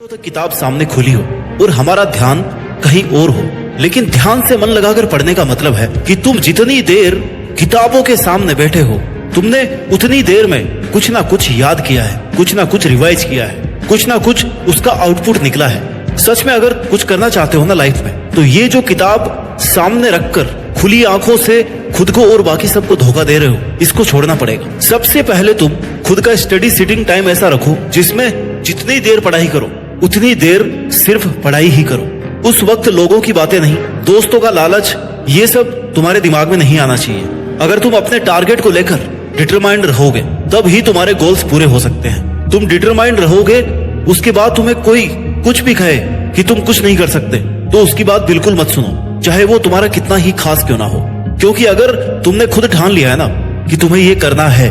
तो किताब सामने खुली हो और हमारा ध्यान कहीं और हो, लेकिन ध्यान से मन लगाकर पढ़ने का मतलब है कि तुम जितनी देर किताबों के सामने बैठे हो, तुमने उतनी देर में कुछ ना कुछ याद किया है, कुछ ना कुछ रिवाइज किया है, कुछ ना कुछ उसका आउटपुट निकला है। सच में अगर कुछ करना चाहते हो ना लाइफ में, तो ये जो किताब सामने रखकर खुली आंखों से खुद को और बाकी सबको धोखा दे रहे हो, इसको छोड़ना पड़ेगा। सबसे पहले तुम खुद का स्टडी सिटिंग टाइम ऐसा रखो जिसमें जितनी देर पढ़ाई करो उतनी देर सिर्फ पढ़ाई ही करो। उस वक्त लोगों की बातें नहीं, दोस्तों का लालच, ये सब तुम्हारे दिमाग में नहीं आना चाहिए। अगर तुम अपने टारगेट को लेकर डिटरमाइंड रहोगे, तब ही तुम्हारे गोल्स पूरे हो सकते हैं। तुम डिटरमाइंड रहोगे, उसके बाद तुम्हें कोई कुछ भी कहे कि तुम कुछ नहीं कर सकते, तो उसकी बात बिल्कुल मत सुनो, चाहे वो तुम्हारा कितना ही खास क्यों ना हो। क्योंकि अगर तुमने खुद ठान लिया है ना कि तुम्हें ये करना है,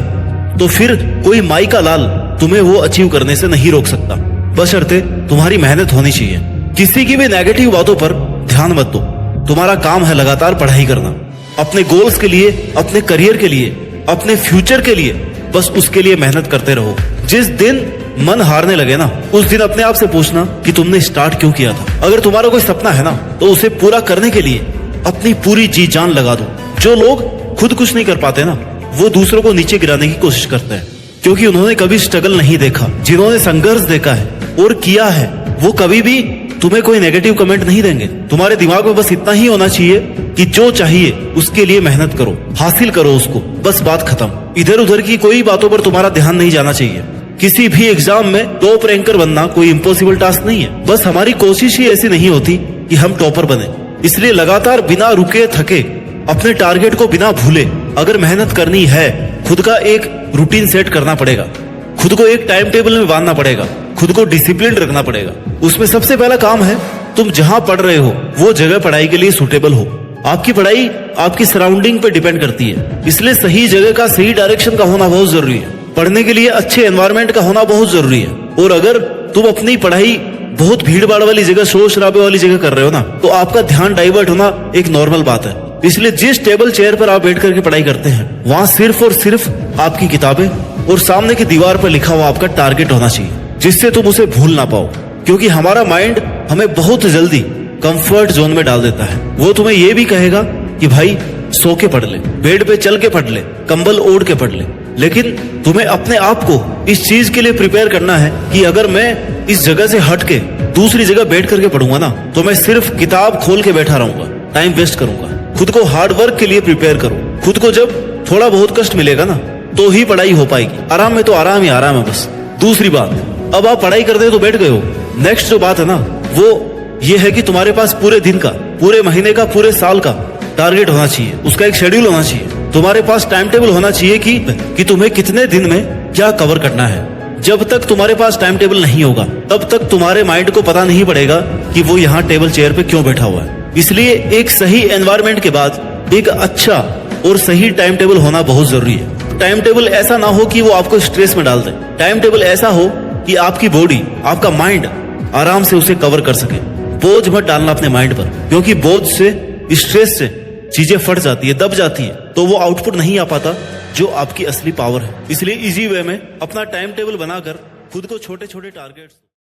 तो फिर कोई माई का लाल तुम्हें वो अचीव करने से नहीं रोक सकता, बशर्ते तुम्हारी मेहनत होनी चाहिए। किसी की भी नेगेटिव बातों पर ध्यान मत दो। तुम्हारा काम है लगातार पढ़ाई करना, अपने गोल्स के लिए, अपने करियर के लिए, अपने फ्यूचर के लिए, बस उसके लिए मेहनत करते रहो। जिस दिन मन हारने लगे ना, उस दिन अपने आप से पूछना कि तुमने स्टार्ट क्यों किया था। अगर तुम्हारा कोई सपना है ना, तो उसे पूरा करने के लिए अपनी पूरी जी जान लगा दो। जो लोग खुद कुछ नहीं कर पाते ना, वो दूसरों को नीचे गिराने की कोशिश करते हैं, क्योंकि उन्होंने कभी स्ट्रगल नहीं देखा। जिन्होंने संघर्ष देखा है और किया है, वो कभी भी तुम्हें कोई नेगेटिव कमेंट नहीं देंगे। तुम्हारे दिमाग में बस इतना ही होना चाहिए कि जो चाहिए उसके लिए मेहनत करो, हासिल करो उसको, बस बात खत्म। इधर उधर की कोई बातों पर तुम्हारा ध्यान नहीं जाना चाहिए। किसी भी एग्जाम में टॉप रैंकर बनना कोई इम्पॉसिबल टास्क नहीं है, बस हमारी कोशिश ही ऐसी नहीं होती कि हम टॉपर बने। इसलिए लगातार बिना रुके थके, अपने टारगेट को बिना भूले अगर मेहनत करनी है, खुद का एक रूटीन सेट करना पड़ेगा, खुद को एक टाइम टेबल में बांधना पड़ेगा, खुद को डिसिप्लिन रखना पड़ेगा। उसमें सबसे पहला काम है, तुम जहां पढ़ रहे हो वो जगह पढ़ाई के लिए सूटेबल हो। आपकी पढ़ाई आपकी सराउंडिंग पे डिपेंड करती है, इसलिए सही जगह का, सही डायरेक्शन का होना बहुत जरूरी है। पढ़ने के लिए अच्छे एनवायरनमेंट का होना बहुत जरूरी है। और अगर तुम अपनी पढ़ाई बहुत भीड़ भाड़ वाली जगह, शोर शराबे वाली जगह कर रहे हो ना, तो आपका ध्यान डाइवर्ट होना एक नॉर्मल बात है। इसलिए जिस टेबल चेयर पर आप बैठ करके पढ़ाई करते हैं, वहां सिर्फ और सिर्फ आपकी किताबें और सामने की दीवार पर लिखा हुआ आपका टारगेट होना चाहिए, जिससे तुम उसे भूल ना पाओ। क्योंकि हमारा माइंड हमें बहुत जल्दी कंफर्ट जोन में डाल देता है। वो तुम्हें ये भी कहेगा कि भाई सो के पढ़ ले, बेड पे चल के पढ़ ले, कंबल ओढ़ के पढ़ ले, लेकिन तुम्हें अपने आप को इस चीज के लिए प्रिपेयर करना है कि अगर मैं इस जगह से हट के दूसरी जगह बैठ करके पढ़ूंगा ना, तो मैं सिर्फ किताब खोल के बैठा रहूंगा, टाइम वेस्ट करूंगा। खुद को हार्ड वर्क के लिए प्रिपेयर करो। खुद को जब थोड़ा बहुत कष्ट मिलेगा ना, तो ही पढ़ाई हो पाएगी। आराम में तो आराम ही आराम है बस। दूसरी बात, अब आप पढ़ाई करते हो तो बैठ गए हो, नेक्स्ट जो बात है ना, वो ये है कि तुम्हारे पास पूरे दिन का, पूरे महीने का, पूरे साल का टारगेट होना चाहिए, उसका एक शेड्यूल होना चाहिए। तुम्हारे पास टाइम टेबल होना चाहिए कि तुम्हें कितने दिन में क्या कवर करना है। जब तक तुम्हारे पास टाइम टेबल नहीं होगा, तब तक तुम्हारे माइंड को पता नहीं पड़ेगा कि वो यहाँ टेबल चेयर पे क्यों बैठा हुआ है। इसलिए एक सही एनवायरनमेंट के बाद एक अच्छा और सही टाइम टेबल होना बहुत जरूरी है। टाइम टेबल ऐसा ना हो कि वो आपको स्ट्रेस में डाल दे। टाइम टेबल ऐसा हो कि आपकी बॉडी, आपका माइंड आराम से उसे कवर कर सके। बोझ मत डालना अपने माइंड पर, क्योंकि बोझ से, स्ट्रेस से चीजें फट जाती है, दब जाती है, तो वो आउटपुट नहीं आ पाता जो आपकी असली पावर है। इसलिए इजी वे में अपना टाइम टेबल बनाकर खुद को छोटे छोटे टारगेट्स